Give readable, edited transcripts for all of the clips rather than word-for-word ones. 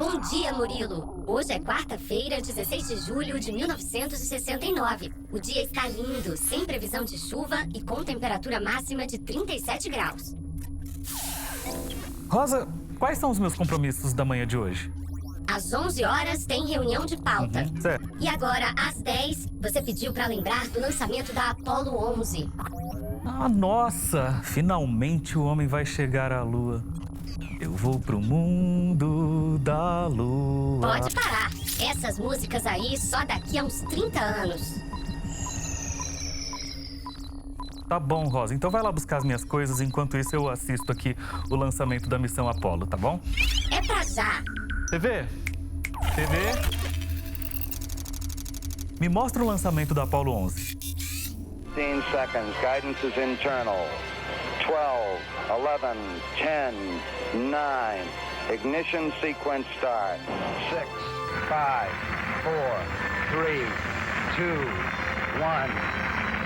Bom dia, Murilo. Hoje é quarta-feira, 16 de julho de 1969. O dia está lindo, sem previsão de chuva e com temperatura máxima de 37 graus. Rosa, quais são os meus compromissos da manhã de hoje? Às 11 horas tem reunião de pauta. Certo. E agora, às 10, você pediu para lembrar do lançamento da Apollo 11. Ah, nossa! Finalmente o homem vai chegar à Lua. Eu vou pro mundo da Lua. Pode parar. Essas músicas aí só daqui a uns 30 anos. Tá bom, Rosa. Então vai lá buscar as minhas coisas. Enquanto isso, eu assisto aqui o lançamento da missão Apollo, tá bom? É pra já. TV? Me mostra o lançamento da Apollo 11. 15 seconds. Guidance is internal. 12, 11, 10, 9. Ignition sequence start. 6, 5, 4, 3, 2, 1,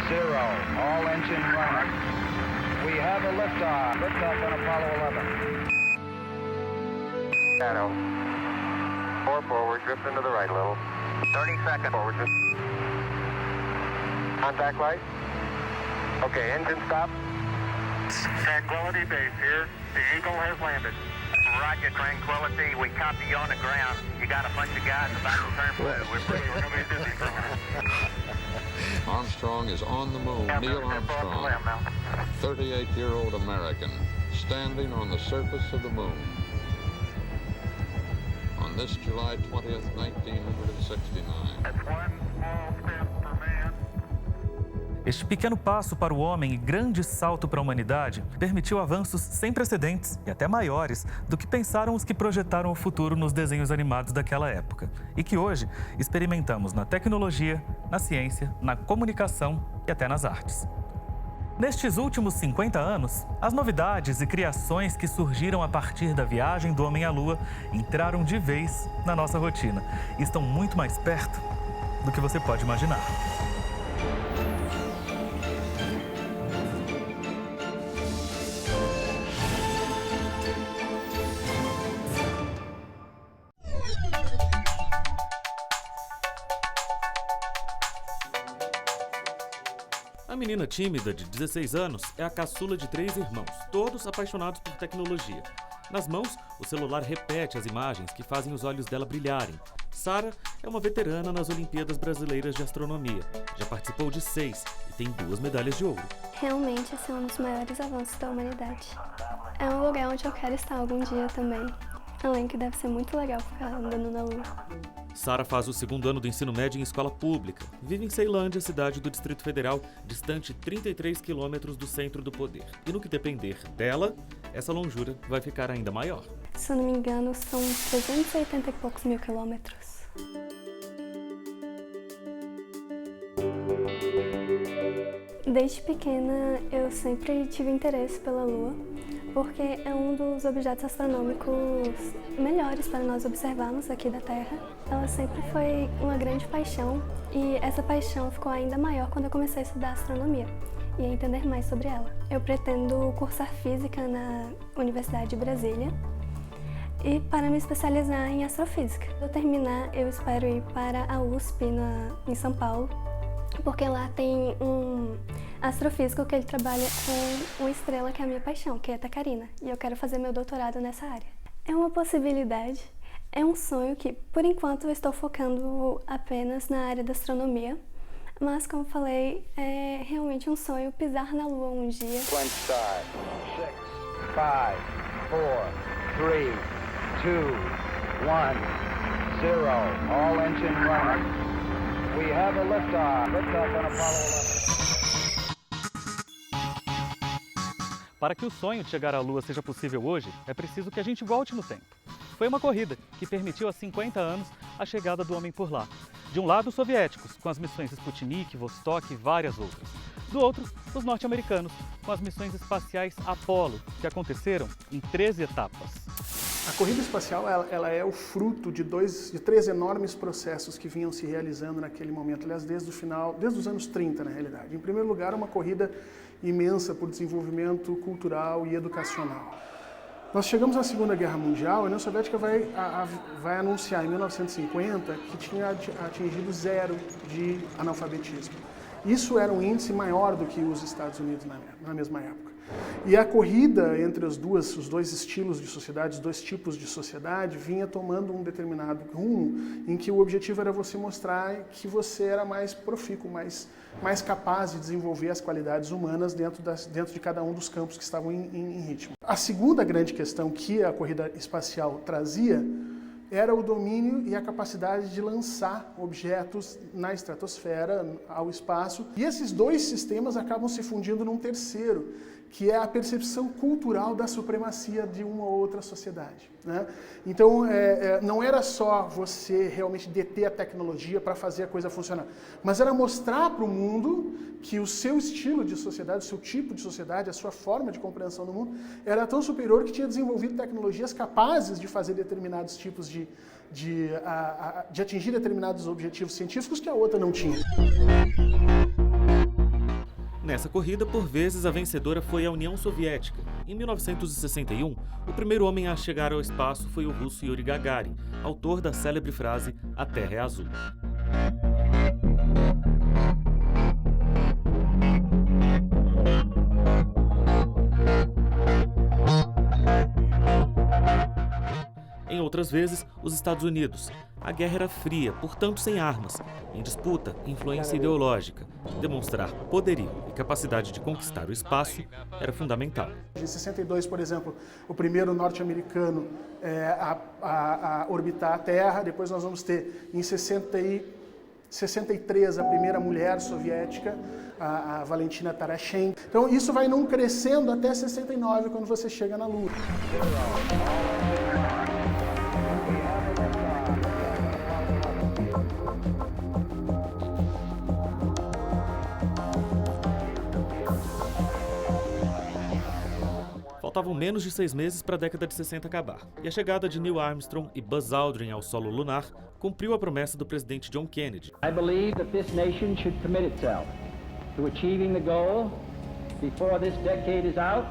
0. All engine running. We have a liftoff. Liftoff on Apollo 11. Shadow. 4 forward, drift into the right a little. 30 seconds forward. Contact light. Okay, engine stop. Tranquility Base here. The Eagle has landed. Roger, Tranquility. We copy you on the ground. You got a bunch of guys about to turn blue. We're going to be busy for a minute. Armstrong is on the moon. Neil Armstrong, 38-year-old American, standing on the surface of the moon. On this July 20th, 1969. That's one small step for man. Este pequeno passo para o homem e grande salto para a humanidade permitiu avanços sem precedentes e até maiores do que pensaram os que projetaram o futuro nos desenhos animados daquela época e que hoje experimentamos na tecnologia, na ciência, na comunicação e até nas artes. Nestes últimos 50 anos, as novidades e criações que surgiram a partir da viagem do homem à Lua entraram de vez na nossa rotina e estão muito mais perto do que você pode imaginar. A menina tímida de 16 anos é a caçula de 3 irmãos, todos apaixonados por tecnologia. Nas mãos, o celular repete as imagens que fazem os olhos dela brilharem. Sara é uma veterana nas Olimpíadas Brasileiras de Astronomia. Já participou de 6 e tem 2 medalhas de ouro. Realmente, esse é um dos maiores avanços da humanidade. É um lugar onde eu quero estar algum dia também. Além que deve ser muito legal ficar andando na Lua. Sara faz o 2º ano do ensino médio em escola pública. Vive em Ceilândia, cidade do Distrito Federal, distante 33 quilômetros do centro do poder. E no que depender dela, essa longura vai ficar ainda maior. Se eu não me engano, são 380 e poucos mil quilômetros. Desde pequena, eu sempre tive interesse pela Lua, porque é um dos objetos astronômicos melhores para nós observarmos aqui da Terra. Ela sempre foi uma grande paixão e essa paixão ficou ainda maior quando eu comecei a estudar astronomia e a entender mais sobre ela. Eu pretendo cursar Física na Universidade de Brasília e para me especializar em Astrofísica. Quando eu terminar, eu espero ir para a USP em São Paulo, porque lá tem um astrofísico que ele trabalha com uma estrela que é a minha paixão, que é a Tacarina, e eu quero fazer meu doutorado nessa área. É uma possibilidade, é um sonho que, por enquanto, eu estou focando apenas na área da astronomia, mas, como falei, é realmente um sonho pisar na Lua um dia. Sequence start. 6, 5, 4, 3, 2, 1, 0. All engine running. We have a liftoff. Liftoff on Apollo 11. Para que o sonho de chegar à Lua seja possível hoje, é preciso que a gente volte no tempo. Foi uma corrida que permitiu há 50 anos a chegada do homem por lá. De um lado, os soviéticos, com as missões Sputnik, Vostok e várias outras. Do outro, os norte-americanos, com as missões espaciais Apollo, que aconteceram em 13 etapas. A corrida espacial ela é o fruto de 3 enormes processos que vinham se realizando naquele momento, aliás, desde os anos 30, na realidade. Em primeiro lugar, uma corrida imensa por desenvolvimento cultural e educacional. Nós chegamos na Segunda Guerra Mundial, a União Soviética vai anunciar em 1950 que tinha atingido 0 de analfabetismo. Isso era um índice maior do que os Estados Unidos na mesma época. E a corrida entre os dois estilos de sociedade, os dois tipos de sociedade, vinha tomando um determinado rumo em que o objetivo era você mostrar que você era mais profícuo, mais capaz de desenvolver as qualidades humanas dentro de cada um dos campos que estavam em ritmo. A segunda grande questão que a corrida espacial trazia era o domínio e a capacidade de lançar objetos na estratosfera, ao espaço. E esses dois sistemas acabam se fundindo num terceiro, que é a percepção cultural da supremacia de uma ou outra sociedade, né? Então, não era só você realmente deter a tecnologia para fazer a coisa funcionar, mas era mostrar para o mundo que o seu estilo de sociedade, o seu tipo de sociedade, a sua forma de compreensão do mundo era tão superior que tinha desenvolvido tecnologias capazes de fazer determinados tipos de atingir determinados objetivos científicos que a outra não tinha. Nessa corrida, por vezes, a vencedora foi a União Soviética. Em 1961, o primeiro homem a chegar ao espaço foi o russo Yuri Gagarin, autor da célebre frase "A Terra é azul". Em outras vezes, os Estados Unidos. A guerra era fria, portanto sem armas. Em disputa, influência ideológica. Demonstrar poderio e capacidade de conquistar o espaço era fundamental. Em 62, por exemplo, o primeiro norte-americano a orbitar a Terra. Depois nós vamos ter, em 63, a primeira mulher soviética, a Valentina Tereshchenko. Então isso vai não crescendo até 69, quando você chega na Lua. Faltavam menos de 6 meses para a década de 60 acabar, e a chegada de Neil Armstrong e Buzz Aldrin ao solo lunar cumpriu a promessa do presidente John Kennedy. I believe that this nation should commit itself to achieving the goal before this decade is out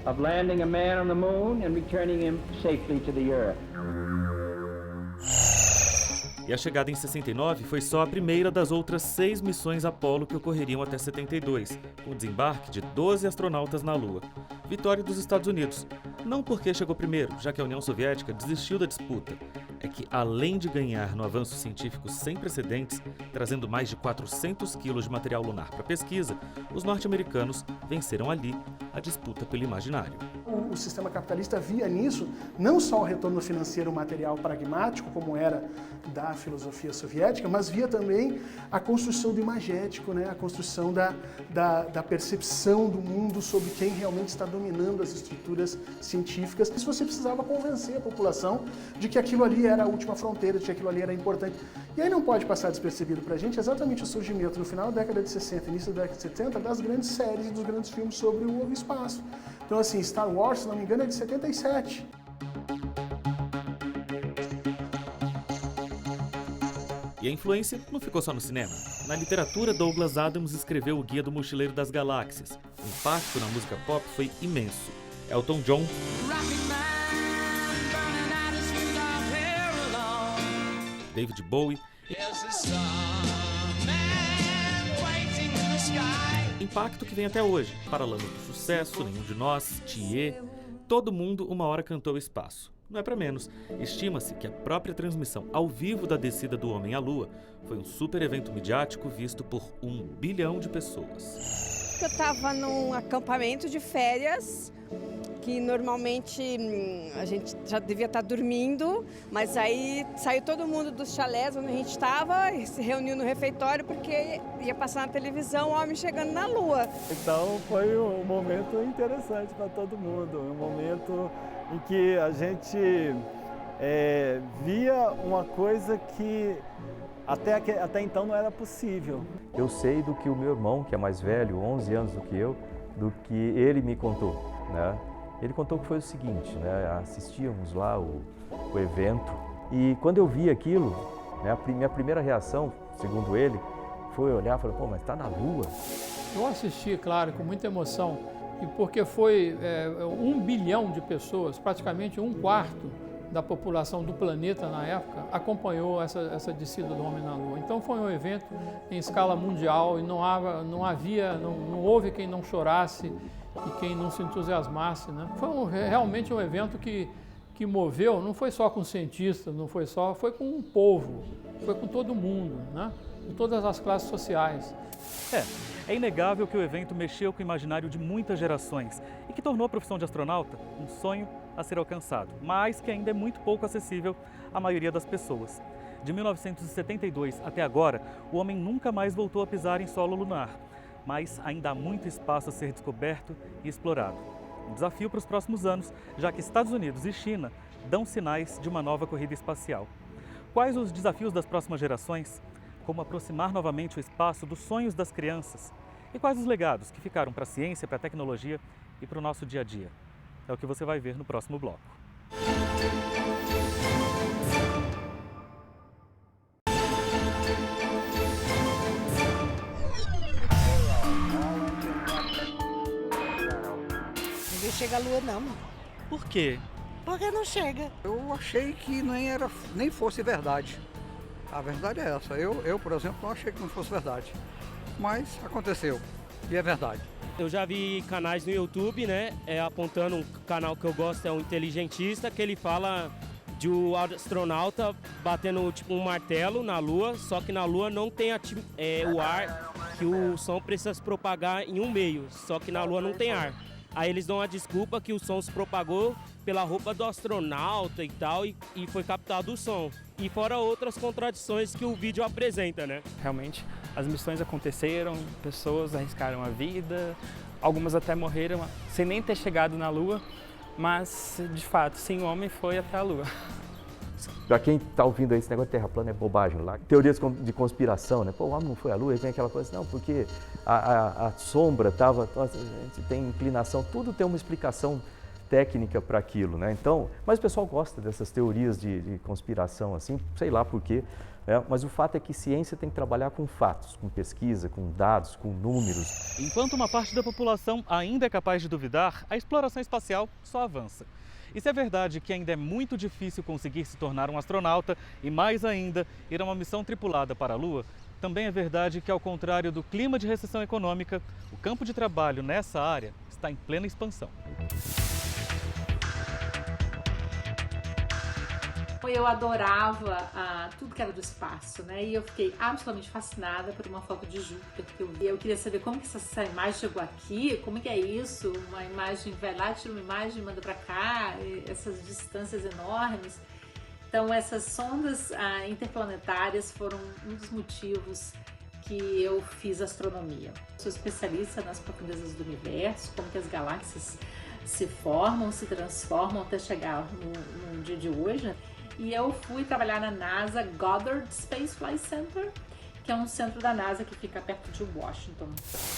of landing a man on the moon and returning him safely to the earth. E a chegada em 69 foi só a primeira das outras 6 missões Apollo que ocorreriam até 72, com o desembarque de 12 astronautas na Lua. Vitória dos Estados Unidos. Não porque chegou primeiro, já que a União Soviética desistiu da disputa. É que, além de ganhar no avanço científico sem precedentes, trazendo mais de 400 quilos de material lunar para pesquisa, os norte-americanos venceram ali a disputa pelo imaginário. O sistema capitalista via nisso não só o retorno financeiro material pragmático, como era da filosofia soviética, mas via também a construção do imagético, né? A construção da percepção do mundo sobre quem realmente está dominando as estruturas científicas. Isso você precisava convencer a população de que aquilo ali era a última fronteira, de que aquilo ali era importante. E aí não pode passar despercebido para a gente exatamente o surgimento, no final da década de 60, início da década de 70, das grandes séries e dos grandes filmes sobre o espaço. Então, assim, Star Wars, se não me engano, é de 77. E a influência não ficou só no cinema. Na literatura, Douglas Adams escreveu o Guia do Mochileiro das Galáxias. O impacto na música pop foi imenso. Elton John, David Bowie, impacto que vem até hoje. Paralamas do Sucesso, Nenhum de Nós, Thier, todo mundo uma hora cantou espaço. Não é para menos. Estima-se que a própria transmissão ao vivo da descida do homem à Lua foi um super evento midiático visto por 1 bilhão de pessoas. Eu estava num acampamento de férias, que normalmente a gente já devia estar dormindo, mas aí saiu todo mundo dos chalés onde a gente estava e se reuniu no refeitório porque ia passar na televisão o homem chegando na Lua. Então foi um momento interessante para todo mundo, um momento em que a gente via uma coisa que até então não era possível. Eu sei do que o meu irmão, que é mais velho, 11 anos do que eu, do que ele me contou, né? Ele contou que foi o seguinte, né? Assistíamos lá o evento e quando eu vi aquilo, né, a minha primeira reação, segundo ele, foi olhar e falar, pô, mas está na Lua? Eu assisti, claro, com muita emoção E porque foi 1 bilhão de pessoas, praticamente 1/4 da população do planeta na época, acompanhou essa descida do homem na Lua. Então foi um evento em escala mundial e não houve quem não chorasse e quem não se entusiasmasse, né? Foi realmente um evento que moveu, não foi só com cientistas, foi com o povo, foi com todo mundo, né? Com todas as classes sociais. É inegável que o evento mexeu com o imaginário de muitas gerações e que tornou a profissão de astronauta um sonho a ser alcançado, mas que ainda é muito pouco acessível à maioria das pessoas. De 1972 até agora, o homem nunca mais voltou a pisar em solo lunar, mas ainda há muito espaço a ser descoberto e explorado. Um desafio para os próximos anos, já que Estados Unidos e China dão sinais de uma nova corrida espacial. Quais os desafios das próximas gerações? Como aproximar novamente o espaço dos sonhos das crianças? E quais os legados que ficaram para a ciência, para a tecnologia e para o nosso dia a dia? É o que você vai ver no próximo bloco. Ninguém chega à Lua, não. Por quê? Porque não chega. Eu achei que nem fosse verdade. A verdade é essa. Eu, por exemplo, não achei que não fosse verdade. Mas aconteceu. E é verdade. Eu já vi canais no YouTube, né, apontando um canal que eu gosto, é um inteligentista, que ele fala de um astronauta batendo tipo um martelo na Lua, só que na Lua não tem o ar, que o som precisa se propagar em um meio, só que na Lua não tem ar. Aí eles dão a desculpa que o som se propagou pela roupa do astronauta e tal, e foi captado o som. E fora outras contradições que o vídeo apresenta, né? Realmente, as missões aconteceram, pessoas arriscaram a vida, algumas até morreram sem nem ter chegado na Lua, mas, de fato, sim, o homem foi até a Lua. Para quem está ouvindo aí, esse negócio de terra plana é bobagem lá. Teorias de conspiração, né? Pô, o homem não foi à Lua, aí vem aquela coisa, não, porque a sombra estava, a gente tem inclinação, tudo tem uma explicação técnica para aquilo, né? Então, mas o pessoal gosta dessas teorias de conspiração, assim, sei lá por quê, né? Mas o fato é que ciência tem que trabalhar com fatos, com pesquisa, com dados, com números. Enquanto uma parte da população ainda é capaz de duvidar, a exploração espacial só avança. E se é verdade que ainda é muito difícil conseguir se tornar um astronauta e, mais ainda, ir a uma missão tripulada para a Lua, também é verdade que, ao contrário do clima de recessão econômica, o campo de trabalho nessa área está em plena expansão. Eu adorava tudo que era do espaço, né? E eu fiquei absolutamente fascinada por uma foto de Júpiter que eu vi. Eu queria saber como que essa imagem chegou aqui, como que é isso? Uma imagem vai lá, tira uma imagem e manda para cá, essas distâncias enormes. Então essas sondas interplanetárias foram um dos motivos que eu fiz astronomia. Sou especialista nas profundezas do universo, como que as galáxias se formam, se transformam até chegar no dia de hoje. E eu fui trabalhar na NASA Goddard Space Flight Center, que é um centro da NASA que fica perto de Washington.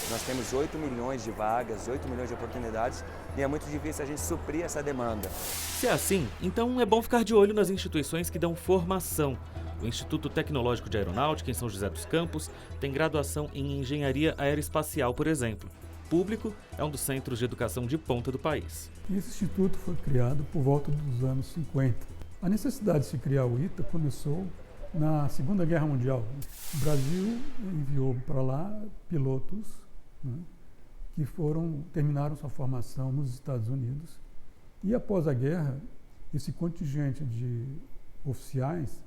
Nós temos 8 milhões de vagas, 8 milhões de oportunidades e é muito difícil a gente suprir essa demanda. Se é assim, então é bom ficar de olho nas instituições que dão formação. O Instituto Tecnológico de Aeronáutica, em São José dos Campos, tem graduação em Engenharia Aeroespacial, por exemplo. Público é um dos centros de educação de ponta do país. Esse instituto foi criado por volta dos anos 50. A necessidade de se criar o ITA começou na Segunda Guerra Mundial. O Brasil enviou para lá pilotos, né, que terminaram sua formação nos Estados Unidos. E após a guerra, esse contingente de oficiais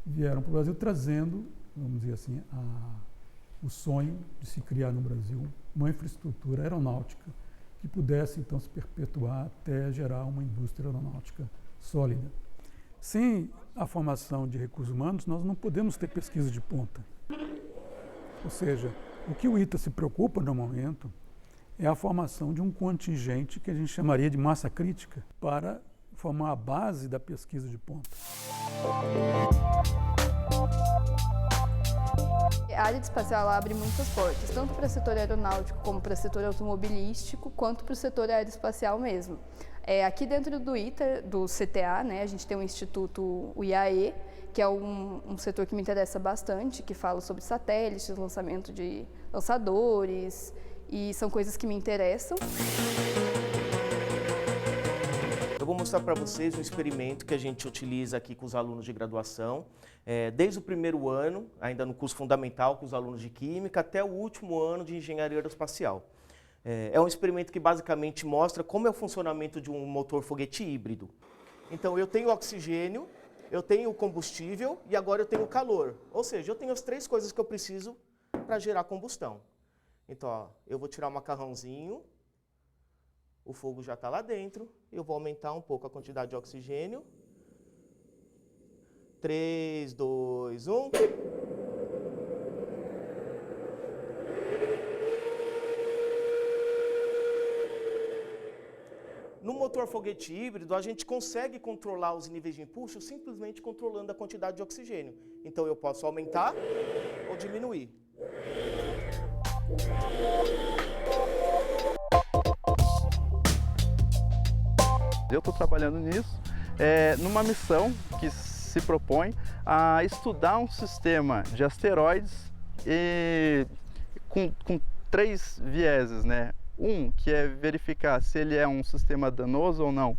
vieram para o Brasil trazendo, vamos dizer assim, o sonho de se criar no Brasil uma infraestrutura aeronáutica que pudesse então se perpetuar até gerar uma indústria aeronáutica sólida. Sem a formação de recursos humanos, nós não podemos ter pesquisa de ponta. Ou seja, o que o ITA se preocupa no momento é a formação de um contingente que a gente chamaria de massa crítica para formar a base da pesquisa de ponta. A área espacial abre muitas portas, tanto para o setor aeronáutico como para o setor automobilístico, quanto para o setor aeroespacial mesmo. Aqui dentro do ITA, do CTA, né, a gente tem um instituto, o IAE, que é um setor que me interessa bastante, que fala sobre satélites, lançamento de lançadores e são coisas que me interessam. Eu vou mostrar para vocês um experimento que a gente utiliza aqui com os alunos de graduação, desde o primeiro ano, ainda no curso fundamental com os alunos de Química, até o último ano de Engenharia Aeroespacial. É um experimento que basicamente mostra como é o funcionamento de um motor foguete híbrido. Então eu tenho oxigênio, eu tenho combustível e agora eu tenho calor. Ou seja, eu tenho as 3 coisas que eu preciso para gerar combustão. Então, ó, eu vou tirar o macarrãozinho, o fogo já está lá dentro, eu vou aumentar um pouco a quantidade de oxigênio. 3, 2, 1... No motor foguete híbrido, a gente consegue controlar os níveis de empuxo simplesmente controlando a quantidade de oxigênio. Então eu posso aumentar ou diminuir. Eu estou trabalhando nisso, numa missão que se propõe a estudar um sistema de asteroides com 3 vieses, né? Um, que é verificar se ele é um sistema danoso ou não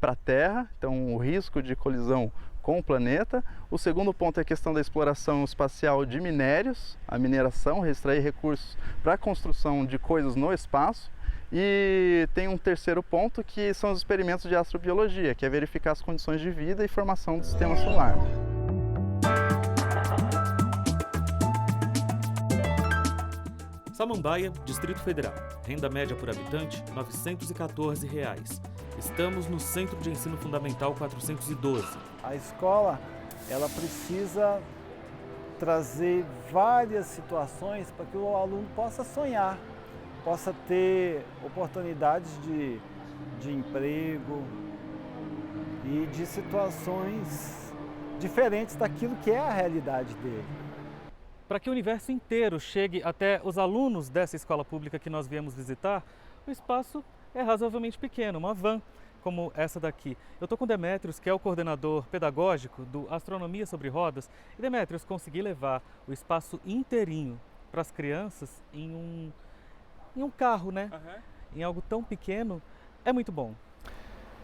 para a Terra, então o risco de colisão com o planeta. O segundo ponto é a questão da exploração espacial de minérios, a mineração, extrair recursos para a construção de coisas no espaço. E tem um terceiro ponto que são os experimentos de astrobiologia, que é verificar as condições de vida e formação do sistema solar. Samambaia, Distrito Federal. Renda média por habitante, R$ 914. Estamos no Centro de Ensino Fundamental 412. A escola, ela precisa trazer várias situações para que o aluno possa sonhar, possa ter oportunidades de emprego e de situações diferentes daquilo que é a realidade dele. Para que o universo inteiro chegue até os alunos dessa escola pública que nós viemos visitar, o espaço é razoavelmente pequeno, uma van como essa daqui. Eu estou com o Demétrios, que é o coordenador pedagógico do Astronomia sobre Rodas. E Demétrios, conseguir levar o espaço inteirinho para as crianças em um carro, né? Em algo tão pequeno, é muito bom.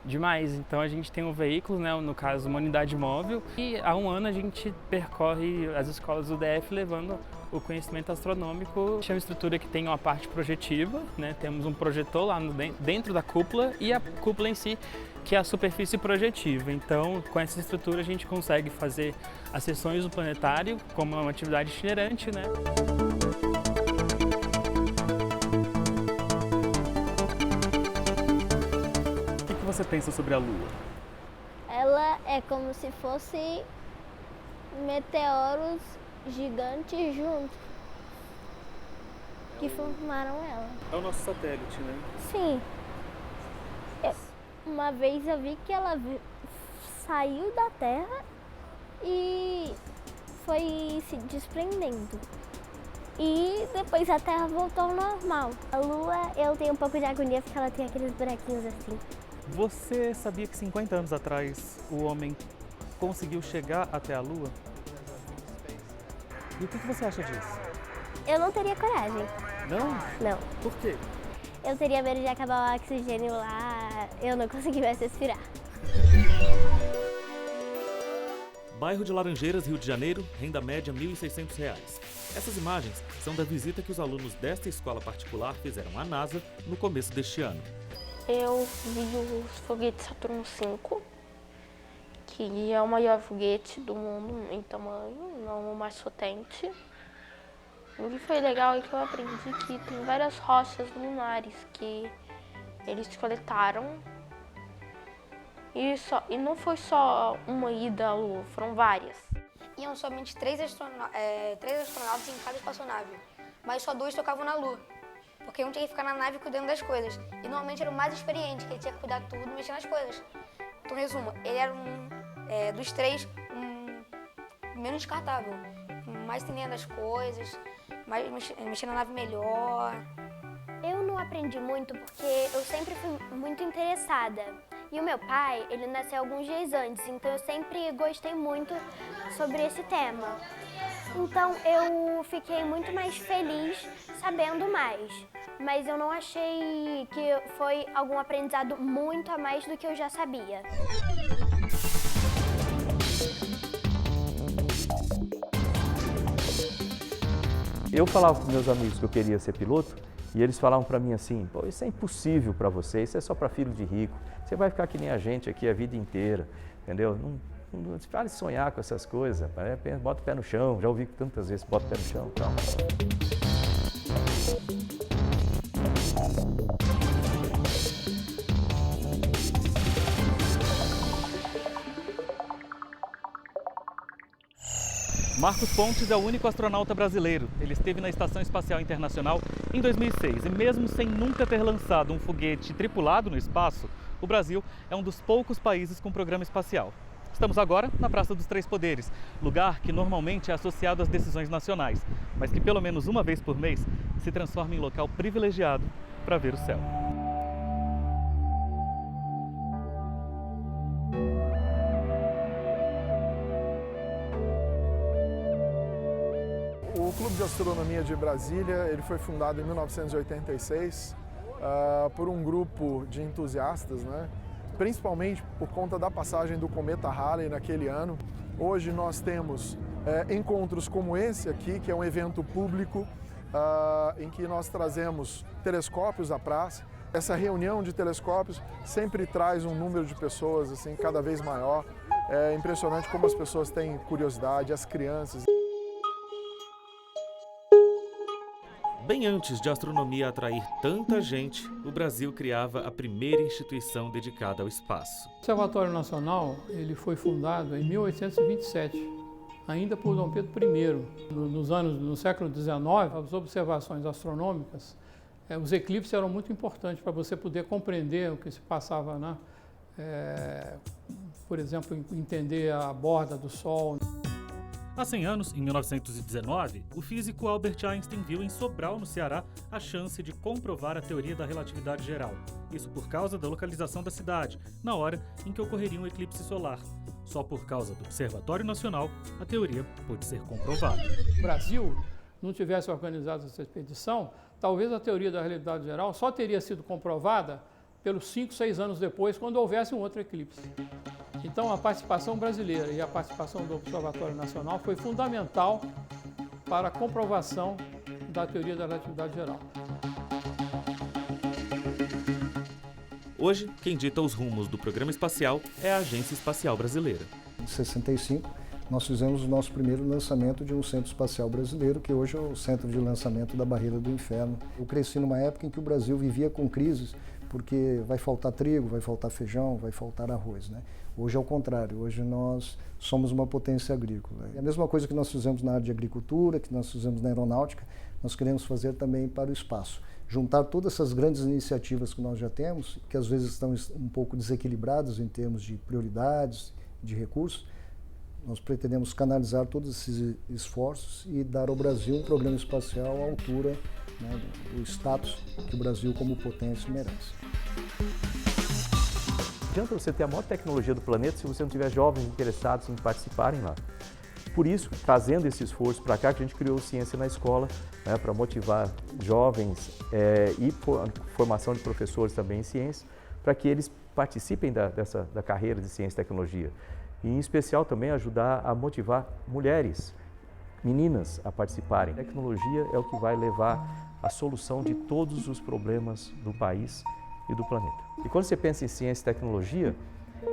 Demais, então a gente tem um veículo, né, no caso uma unidade móvel, e há um ano a gente percorre as escolas do DF levando o conhecimento astronômico. É uma estrutura que tem uma parte projetiva, né, temos um projetor lá dentro da cúpula e a cúpula em si, que é a superfície projetiva. Então, com essa estrutura a gente consegue fazer as sessões do planetário como uma atividade itinerante, né? O que você pensa sobre a Lua? Ela é como se fosse meteoros gigantes juntos que formaram ela. É o nosso satélite, né? Sim. Uma vez eu vi que ela saiu da Terra e foi se desprendendo. E depois a Terra voltou ao normal. A Lua, eu tenho um pouco de agonia porque ela tem aqueles buraquinhos assim. Você sabia que 50 anos atrás o homem conseguiu chegar até a Lua? E o que você acha disso? Eu não teria coragem. Não? Não. Por quê? Eu teria medo de acabar o oxigênio lá, eu não conseguir mais respirar. Bairro de Laranjeiras, Rio de Janeiro, renda média R$ 1.600. Essas imagens são da visita que os alunos desta escola particular fizeram à NASA no começo deste ano. Eu vi o foguete Saturno V, que é o maior foguete do mundo em tamanho, não o mais potente. O que foi legal é que eu aprendi que tem várias rochas lunares que eles coletaram. E não foi só uma ida à Lua, foram várias. Iam somente três astronautas em cada espaçonave, mas só 2 tocavam na Lua. Porque um tinha que ficar na nave cuidando das coisas. E normalmente era o mais experiente, que ele tinha que cuidar de tudo e mexer nas coisas. Então, resumo, ele era dos 3, menos descartável. Mais entendendo as coisas, mais mexendo na nave melhor. Eu não aprendi muito porque eu sempre fui muito interessada. E o meu pai, ele nasceu alguns dias antes, então eu sempre gostei muito sobre esse tema. Então eu fiquei muito mais feliz sabendo mais. Mas eu não achei que foi algum aprendizado muito a mais do que eu já sabia. Eu falava para meus amigos que eu queria ser piloto e eles falavam para mim assim, pô, isso é impossível para você, isso é só para filho de rico, você vai ficar que nem a gente aqui a vida inteira, entendeu? Não fale sonhar com essas coisas, bota o pé no chão, já ouvi tantas vezes, bota o pé no chão, calma. Marcos Pontes é o único astronauta brasileiro. Ele esteve na Estação Espacial Internacional em 2006 e mesmo sem nunca ter lançado um foguete tripulado no espaço, o Brasil é um dos poucos países com programa espacial. Estamos agora na Praça dos Três Poderes, lugar que normalmente é associado às decisões nacionais, mas que pelo menos uma vez por mês se transforma em local privilegiado para ver o céu. O Clube de Astronomia de Brasília ele foi fundado em 1986 por um grupo de entusiastas, né? Principalmente por conta da passagem do cometa Halley naquele ano. Hoje nós temos encontros como esse aqui, que é um evento público em que nós trazemos telescópios à praça. Essa reunião de telescópios sempre traz um número de pessoas assim, cada vez maior. É impressionante como as pessoas têm curiosidade, as crianças. Bem antes de a astronomia atrair tanta gente, o Brasil criava a primeira instituição dedicada ao espaço. O Observatório Nacional ele foi fundado em 1827, ainda por Dom Pedro I. No século XIX, as observações astronômicas, os eclipses eram muito importantes para você poder compreender o que se passava, né? Por exemplo, entender a borda do Sol. Há 100 anos, em 1919, o físico Albert Einstein viu em Sobral, no Ceará, a chance de comprovar a teoria da relatividade geral. Isso por causa da localização da cidade, na hora em que ocorreria um eclipse solar. Só por causa do Observatório Nacional, a teoria pôde ser comprovada. Se o Brasil não tivesse organizado essa expedição, talvez a teoria da relatividade geral só teria sido comprovada pelos 5, 6 anos depois, quando houvesse um outro eclipse. Então, a participação brasileira e a participação do Observatório Nacional foi fundamental para a comprovação da teoria da relatividade geral. Hoje, quem dita os rumos do programa espacial é a Agência Espacial Brasileira. Em 65, nós fizemos o nosso primeiro lançamento de um centro espacial brasileiro, que hoje é o centro de lançamento da Barreira do Inferno. Eu cresci numa época em que o Brasil vivia com crises, porque vai faltar trigo, vai faltar feijão, vai faltar arroz, né? Hoje é o contrário, hoje nós somos uma potência agrícola. É a mesma coisa que nós fizemos na área de agricultura, que nós fizemos na aeronáutica, nós queremos fazer também para o espaço. Juntar todas essas grandes iniciativas que nós já temos, que às vezes estão um pouco desequilibradas em termos de prioridades, de recursos, nós pretendemos canalizar todos esses esforços e dar ao Brasil um programa espacial à altura, né, do status que o Brasil como potência merece. Não adianta você ter a maior tecnologia do planeta se você não tiver jovens interessados em participarem lá. Por isso, trazendo esse esforço para cá, que a gente criou Ciência na Escola, né, para motivar jovens e formação de professores também em ciência, para que eles participem da carreira de ciência e tecnologia. E, em especial, também ajudar a motivar mulheres, meninas, a participarem. A tecnologia é o que vai levar à solução de todos os problemas do país e do planeta. E quando você pensa em ciência e tecnologia,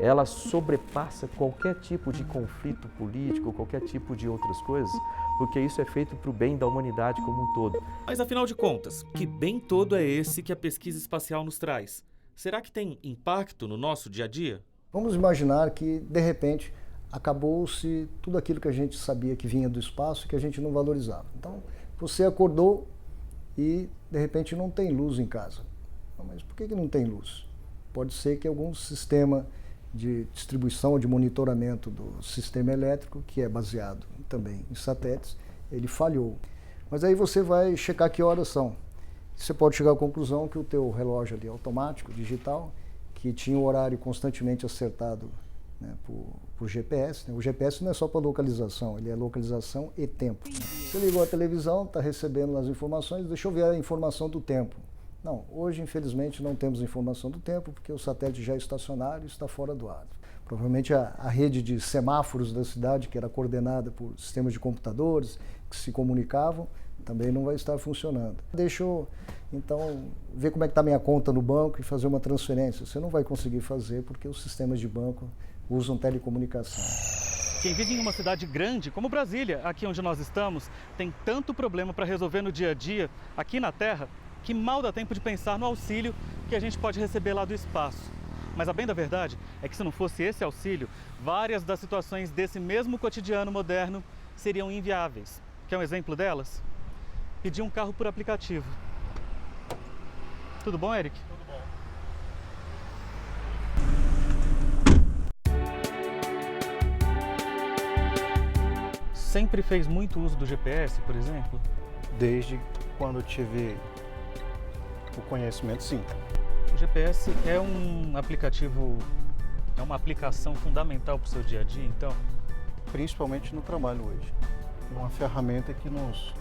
ela sobrepassa qualquer tipo de conflito político, qualquer tipo de outras coisas, porque isso é feito para o bem da humanidade como um todo. Mas afinal de contas, que bem todo é esse que a pesquisa espacial nos traz? Será que tem impacto no nosso dia a dia? Vamos imaginar que, de repente, acabou-se tudo aquilo que a gente sabia que vinha do espaço e que a gente não valorizava. Então, você acordou e, de repente, não tem luz em casa. Mas por que não tem luz? Pode ser que algum sistema de distribuição ou de monitoramento do sistema elétrico, que é baseado também em satélites, ele falhou. Mas aí você vai checar que horas são. Você pode chegar à conclusão que o teu relógio ali automático, digital, que tinha o horário constantemente acertado né, por GPS. Né? O GPS não é só para localização, ele é localização e tempo. Né? Você ligou a televisão, está recebendo as informações, deixa eu ver a informação do tempo. Não, hoje infelizmente não temos informação do tempo porque o satélite já é estacionário e está fora do ar. Provavelmente a rede de semáforos da cidade, que era coordenada por sistemas de computadores que se comunicavam, também não vai estar funcionando. Deixa eu, então, ver como é que está a minha conta no banco e fazer uma transferência. Você não vai conseguir fazer porque os sistemas de banco usam telecomunicação. Quem vive em uma cidade grande, como Brasília, aqui onde nós estamos, tem tanto problema para resolver no dia a dia, aqui na Terra, que mal dá tempo de pensar no auxílio que a gente pode receber lá do espaço. Mas a bem da verdade é que se não fosse esse auxílio, várias das situações desse mesmo cotidiano moderno seriam inviáveis. Quer um exemplo delas? Pedir um carro por aplicativo. Tudo bom, Eric? Tudo bom. Sempre fez muito uso do GPS, por exemplo? Desde quando tive o conhecimento, sim. O GPS é um aplicativo, é uma aplicação fundamental para o seu dia a dia, então? Principalmente no trabalho hoje. É uma ferramenta que nos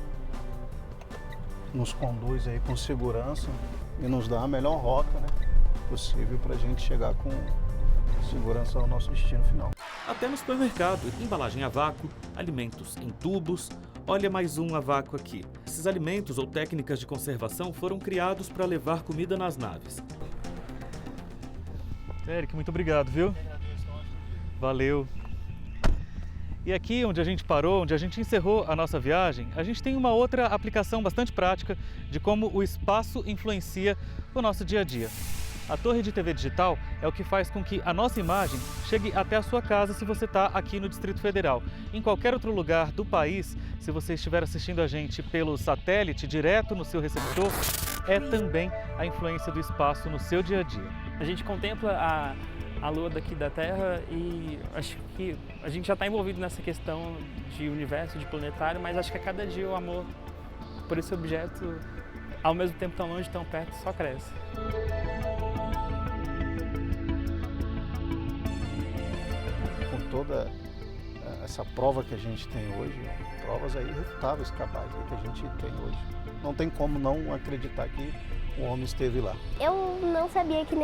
conduz aí com segurança e nos dá a melhor rota, né, possível para a gente chegar com segurança ao nosso destino final. Até no supermercado, embalagem a vácuo, alimentos em tubos. Olha mais um a vácuo aqui. Esses alimentos ou técnicas de conservação foram criados para levar comida nas naves. Eric, muito obrigado, viu? Valeu. E aqui onde a gente parou, onde a gente encerrou a nossa viagem, a gente tem uma outra aplicação bastante prática de como o espaço influencia o nosso dia a dia. A torre de TV digital é o que faz com que a nossa imagem chegue até a sua casa se você está aqui no Distrito Federal. Em qualquer outro lugar do país, se você estiver assistindo a gente pelo satélite, direto no seu receptor, é também a influência do espaço no seu dia a dia. A gente contempla a Lua daqui da Terra e acho que a gente já está envolvido nessa questão de universo, de planetário, mas acho que a cada dia o amor por esse objeto, ao mesmo tempo tão longe, tão perto, só cresce. Com toda essa prova que a gente tem hoje, provas aí irrefutáveis, cabais aí que a gente tem hoje, não tem como não acreditar que o homem esteve lá. Eu não sabia que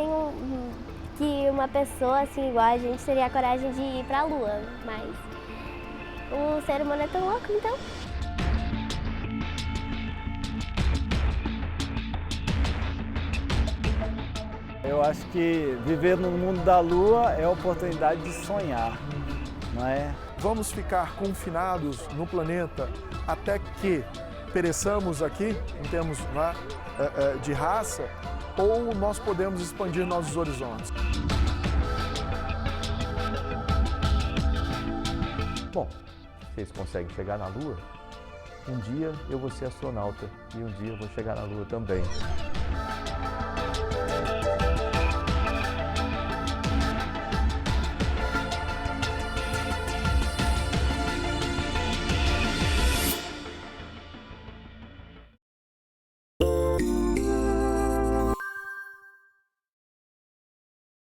que uma pessoa assim igual a gente teria a coragem de ir para a Lua, mas o ser humano é tão louco, então. Eu acho que viver no mundo da Lua é a oportunidade de sonhar, não é? Vamos ficar confinados no planeta até que pereçamos aqui, em termos de raça, ou nós podemos expandir nossos horizontes? Bom, vocês conseguem chegar na Lua? Um dia eu vou ser astronauta e um dia eu vou chegar na Lua também.